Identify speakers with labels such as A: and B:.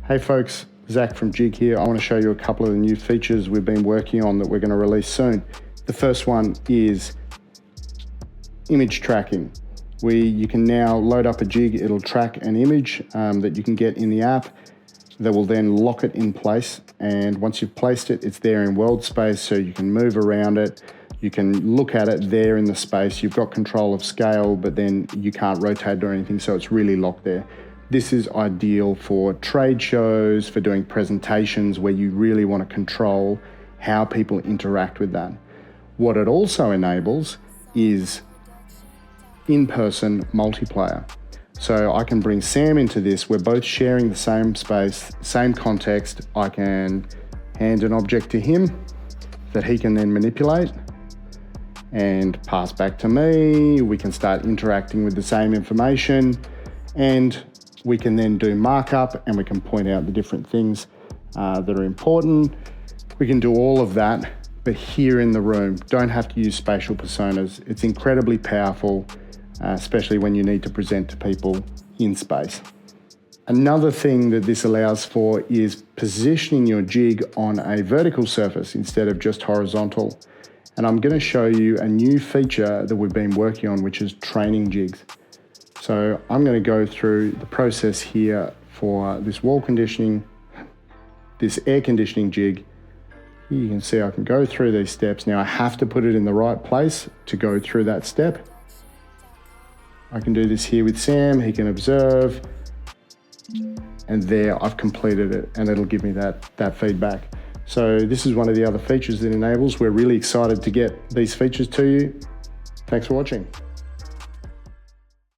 A: Hey folks, Zach from Jig here. I want to show you a couple of the new features we've been working on that we're going to release soon. The first one is image tracking. You can now load up a jig, it'll track an image that you can get in the app that will then lock it in place, and once you've placed it, it's there in world space, so you can move around it, you can look at it there in the space, you've got control of scale, but then you can't rotate or anything, so it's really locked there. This is ideal for trade shows, for doing presentations where you really want to control how people interact with that. What it also enables is in-person multiplayer. So I can bring Sam into this, we're both sharing the same space, same context. I can hand an object to him that he can then manipulate and pass back to me. We can start interacting with the same information, and we can then do markup, and we can point out the different things that are important. We can do all of that, but here in the room. Don't have to use spatial personas. It's incredibly powerful, especially when you need to present to people in space. Another thing that this allows for is positioning your jig on a vertical surface instead of just horizontal. And I'm going to show you a new feature that we've been working on, which is training jigs. So I'm going to go through the process here for this wall conditioning, this air conditioning jig. Here you can see I can go through these steps. Now I have to put it in the right place to go through that step. I can do this here with Sam, he can observe, and there I've completed it, and it'll give me that feedback. So this is one of the other features that enables. We're really excited to get these features to you. Thanks for watching.